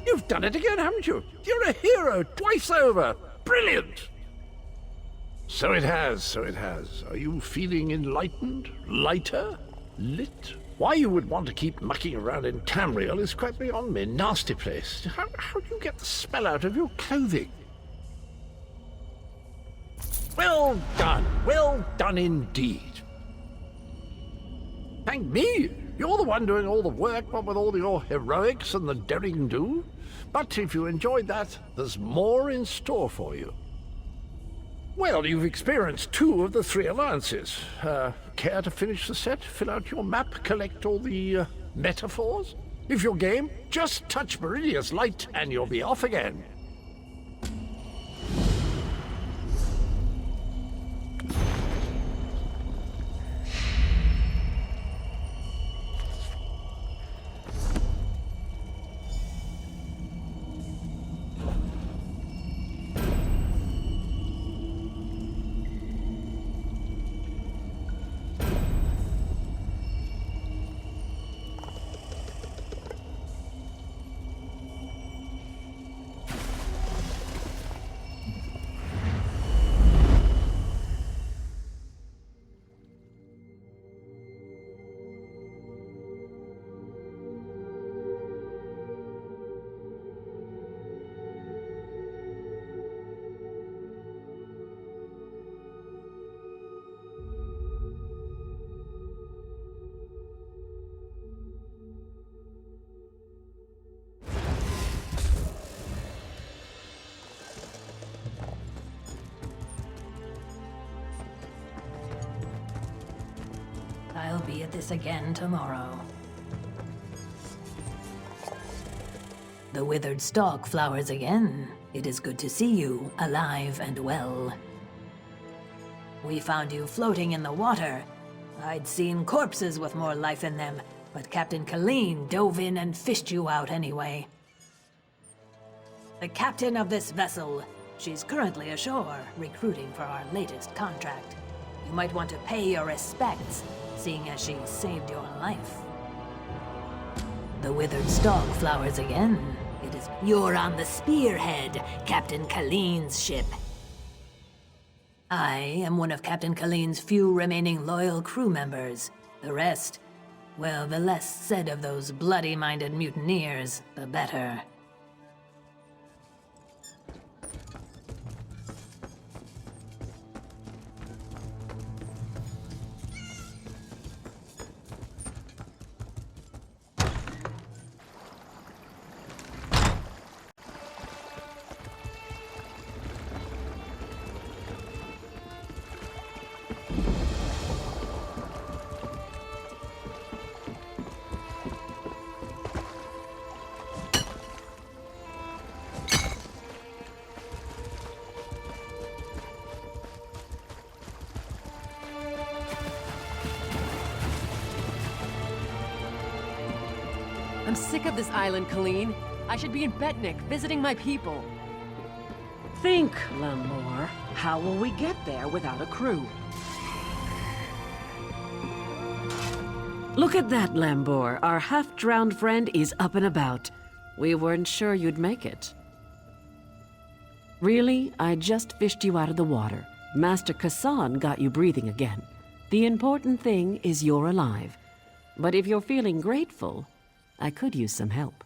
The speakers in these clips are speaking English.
You've done it again, haven't you? You're a hero twice over. Brilliant! So it has, so it has. Are you feeling enlightened? Lighter? Lit? Why you would want to keep mucking around in Tamriel is quite beyond me. Nasty place. How do you get the smell out of your clothing? Well done indeed. Thank me. You're the one doing all the work, what with all your heroics and the daring-do. But if you enjoyed that, there's more in store for you. Well, you've experienced 2 of the 3 alliances. Care to finish the set, fill out your map, collect all the metaphors? If you're game, just touch Meridia's light and you'll be off again. I'll be at this again tomorrow. The withered stalk flowers again. It is good to see you, alive and well. We found you floating in the water. I'd seen corpses with more life in them, but Captain Colleen dove in and fished you out anyway. The captain of this vessel. She's currently ashore, recruiting for our latest contract. You might want to pay your respects, seeing as she saved your life. the withered stalk flowers again. You're on the Spearhead, Captain Kaleem's ship. I am one of Captain Kaleem's few remaining loyal crew members. The rest, well, the less said of those bloody-minded mutineers, the better. I'm sick of this island, Colleen. I should be in Betnik, visiting my people. Think, Lamor. How will we get there without a crew? Look at that, Lambor. Our half-drowned friend is up and about. We weren't sure you'd make it. Really, I just fished you out of the water. Master Kassan got you breathing again. The important thing is you're alive. But if you're feeling grateful, I could use some help.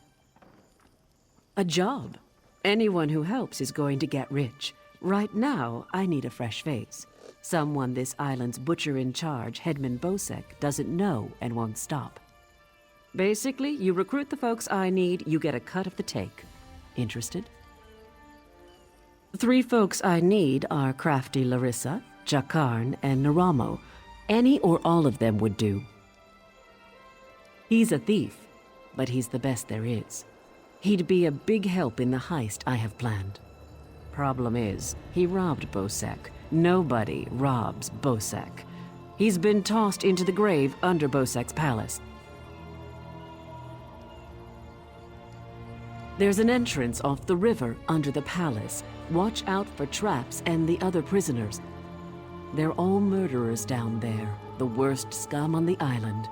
A job. Anyone who helps is going to get rich. Right now, I need a fresh face. Someone this island's butcher-in-charge, Headman Bosek, doesn't know and won't stop. Basically, you recruit the folks I need, you get a cut of the take. Interested? The 3 folks I need are Crafty Larissa, Jakarn, and Naramo. Any or all of them would do. He's a thief, but he's the best there is. He'd be a big help in the heist I have planned. Problem is, he robbed Bosek. Nobody robs Bosek. He's been tossed into the grave under Bosek's palace. There's an entrance off the river under the palace. Watch out for traps and the other prisoners. They're all murderers down there, the worst scum on the island.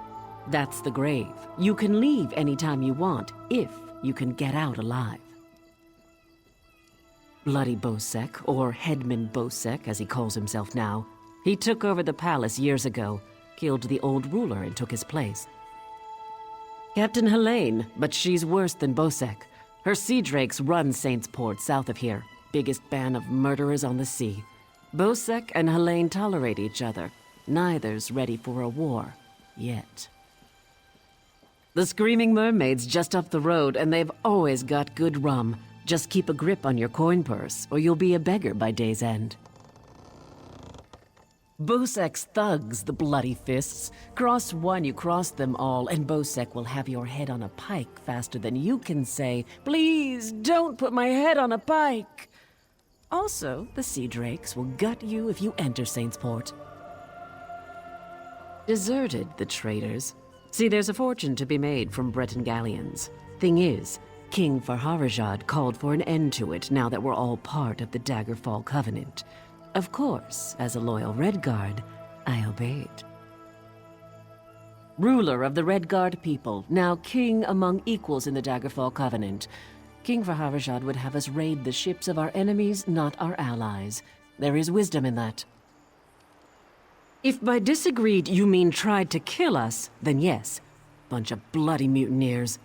That's the grave. You can leave anytime you want, if you can get out alive. Bloody Bosek, or Headman Bosek as he calls himself now, he took over the palace years ago, killed the old ruler and took his place. Captain Helene, but she's worse than Bosek. Her sea drakes run Saintsport south of here, biggest band of murderers on the sea. Bosek and Helene tolerate each other. Neither's ready for a war, yet. The Screaming Mermaid's just up the road, and they've always got good rum. Just keep a grip on your coin purse, or you'll be a beggar by day's end. Bosek's thugs, the bloody fists. Cross one, you cross them all, and Bosek will have your head on a pike faster than you can say, "Please, don't put my head on a pike!" Also, the Sea Drakes will gut you if you enter Saintsport. Deserted, the traitors. See, there's a fortune to be made from Breton galleons. Thing is, King Farharajad called for an end to it now that we're all part of the Daggerfall Covenant. Of course, as a loyal Redguard, I obeyed. Ruler of the Redguard people, now king among equals in the Daggerfall Covenant. King Farharajad would have us raid the ships of our enemies, not our allies. There is wisdom in that. If by disagreed you mean tried to kill us, then yes. Bunch of bloody mutineers.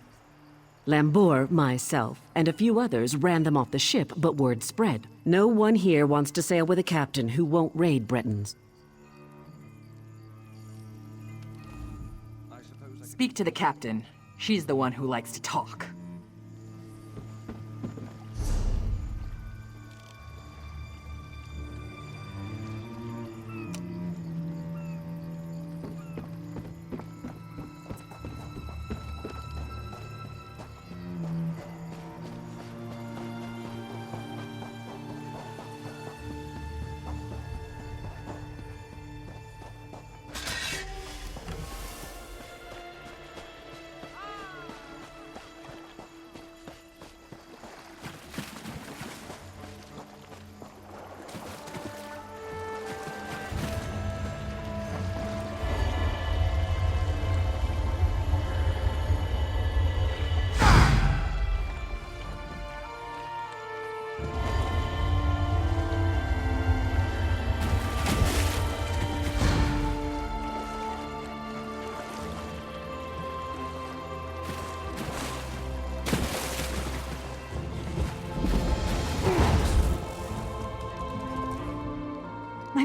Lambor, myself, and a few others ran them off the ship, but word spread. No one here wants to sail with a captain who won't raid Bretons. Speak to the captain. She's the one who likes to talk.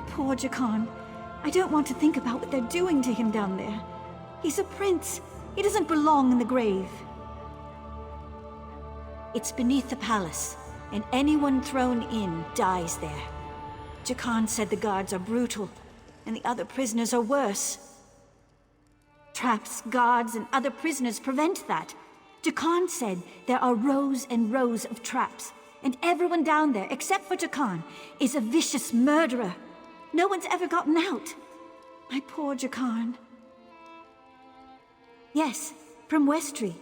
poor Jakan. I don't want to think about what they're doing to him down there. He's a prince. He doesn't belong in the grave. It's beneath the palace, and anyone thrown in dies there. Jakan said the guards are brutal, and the other prisoners are worse. Traps, guards, and other prisoners prevent that. Jakan said there are rows and rows of traps, and everyone down there, except for Jakan, is a vicious murderer. No one's ever gotten out. My poor Jakan. Yes, from Westry.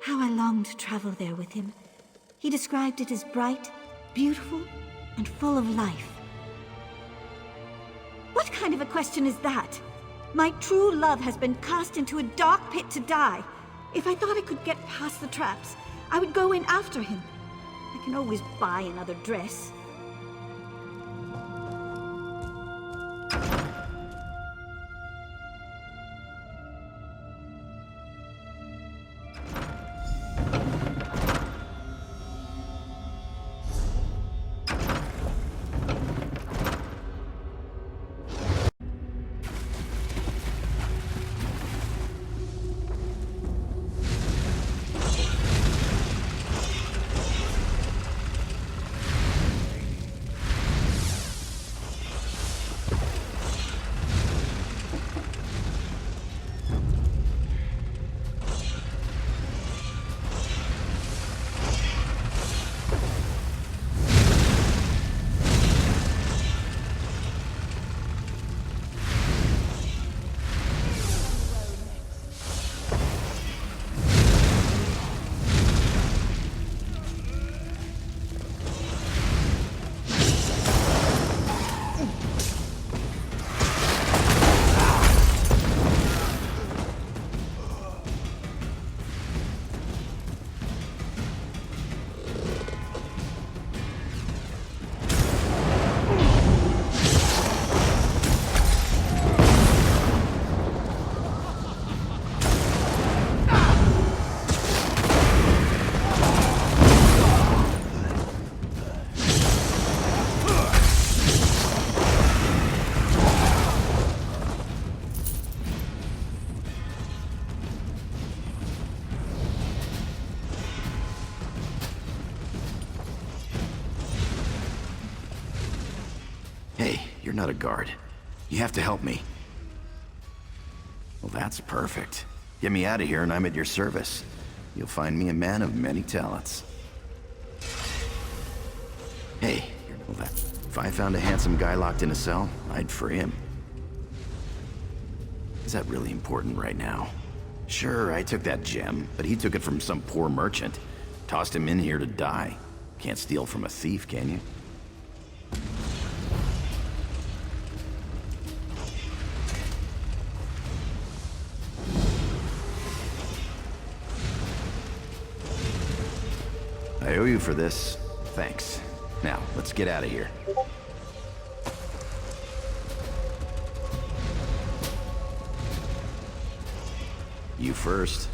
How I longed to travel there with him. He described it as bright, beautiful, and full of life. What kind of a question is that? My true love has been cast into a dark pit to die. If I thought I could get past the traps, I would go in after him. I can always buy another dress. You're not a guard. You have to help me. Well, that's perfect. Get me out of here and I'm at your service. You'll find me a man of many talents. Hey, if I found a handsome guy locked in a cell, I'd free him. Is that really important right now? Sure, I took that gem, but he took it from some poor merchant. Tossed him in here to die. Can't steal from a thief, can you? I owe you for this. Thanks. Now, let's get out of here. You first.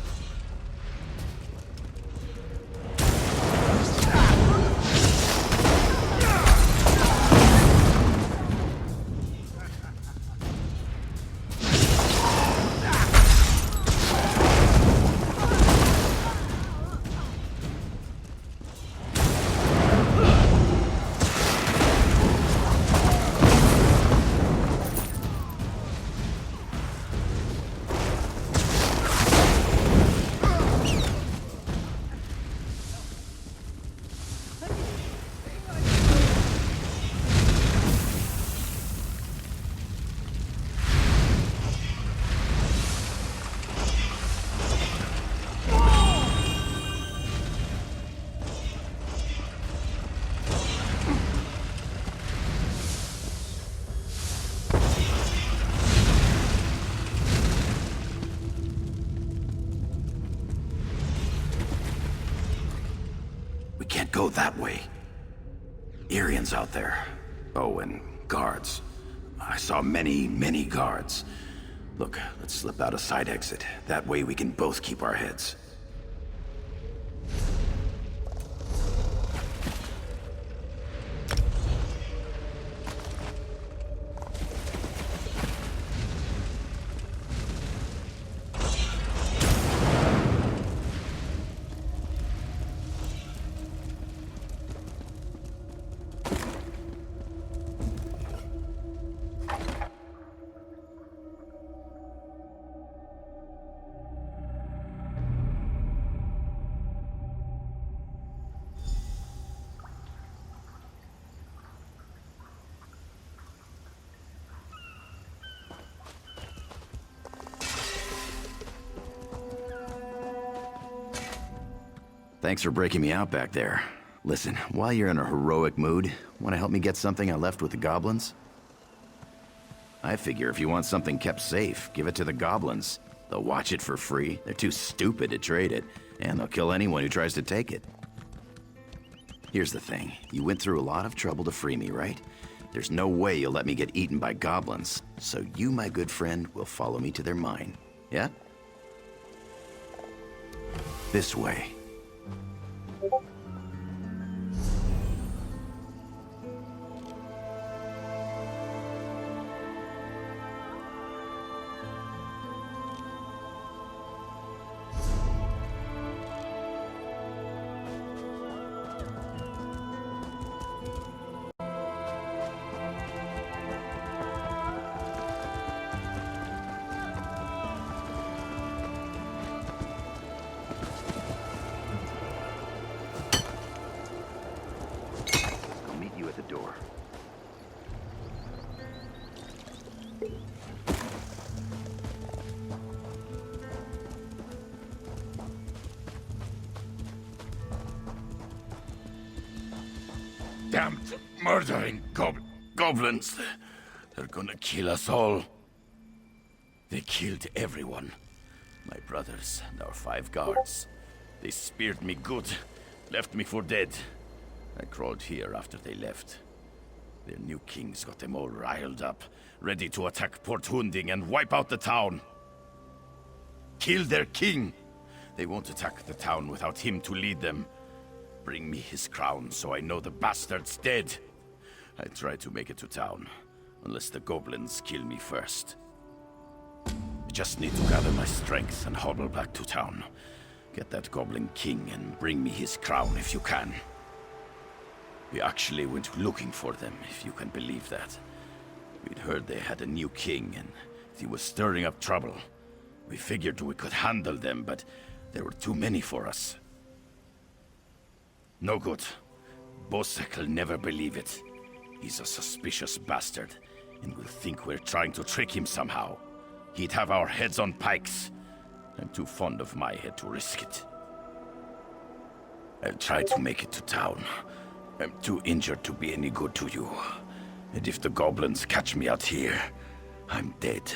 Can't go that way. Arians out there. Oh, and guards. I saw many, many guards. Look, let's slip out a side exit. That way we can both keep our heads. Thanks for breaking me out back there. Listen, while you're in a heroic mood, want to help me get something I left with the goblins? I figure if you want something kept safe, give it to the goblins. They'll watch it for free. They're too stupid to trade it, and they'll kill anyone who tries to take it. Here's the thing. You went through a lot of trouble to free me, right? There's no way you'll let me get eaten by goblins. So you, my good friend, will follow me to their mine. Yeah? This way. Door. Damned, murdering goblins. They're gonna kill us all. They killed everyone. My brothers and our 5 guards. They speared me good, left me for dead. I crawled here after they left. Their new kings got them all riled up, ready to attack Port Hunding and wipe out the town. Kill their king! They won't attack the town without him to lead them. Bring me his crown so I know the bastard's dead. I try to make it to town, unless the goblins kill me first. I just need to gather my strength and hobble back to town. Get that goblin king and bring me his crown if you can. We actually went looking for them, if you can believe that. We'd heard they had a new king, and he was stirring up trouble. We figured we could handle them, but there were too many for us. No good. Bosek'll never believe it. He's a suspicious bastard, and will think we're trying to trick him somehow. He'd have our heads on pikes. I'm too fond of my head to risk it. I'll try to make it to town. I'm too injured to be any good to you. And if the goblins catch me out here, I'm dead.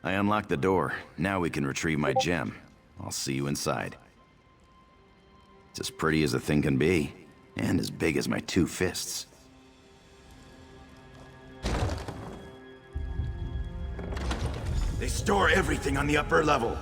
I unlocked the door. Now we can retrieve my gem. I'll see you inside. It's as pretty as a thing can be, and as big as my 2 fists. They store everything on the upper level.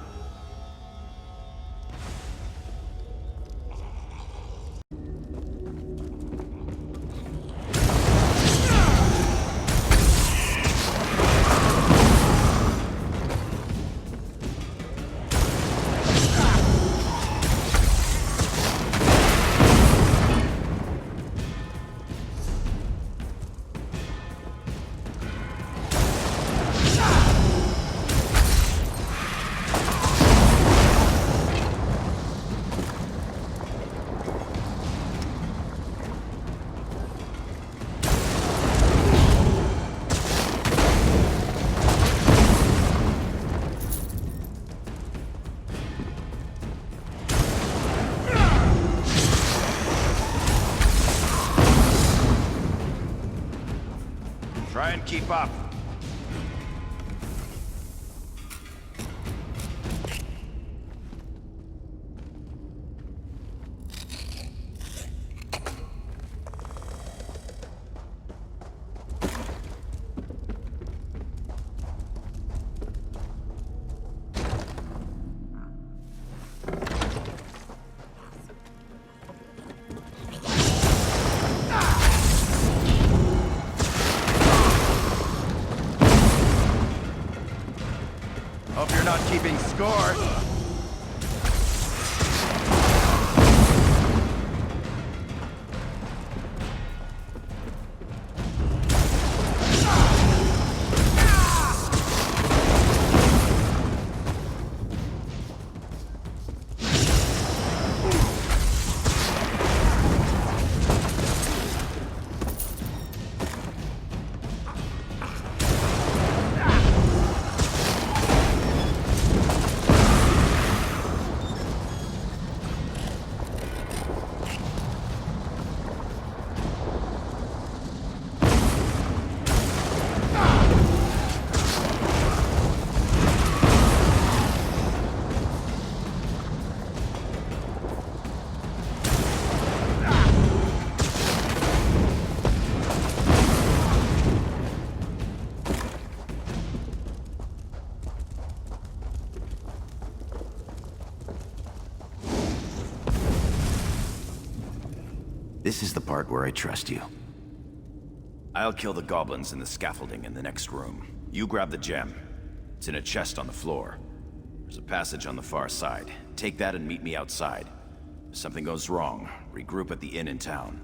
Try and keep up. Hope you're not keeping score. This is the part where I trust you. I'll kill the goblins in the scaffolding in the next room. You grab the gem. It's in a chest on the floor. There's a passage on the far side. Take that and meet me outside. If something goes wrong, regroup at the inn in town.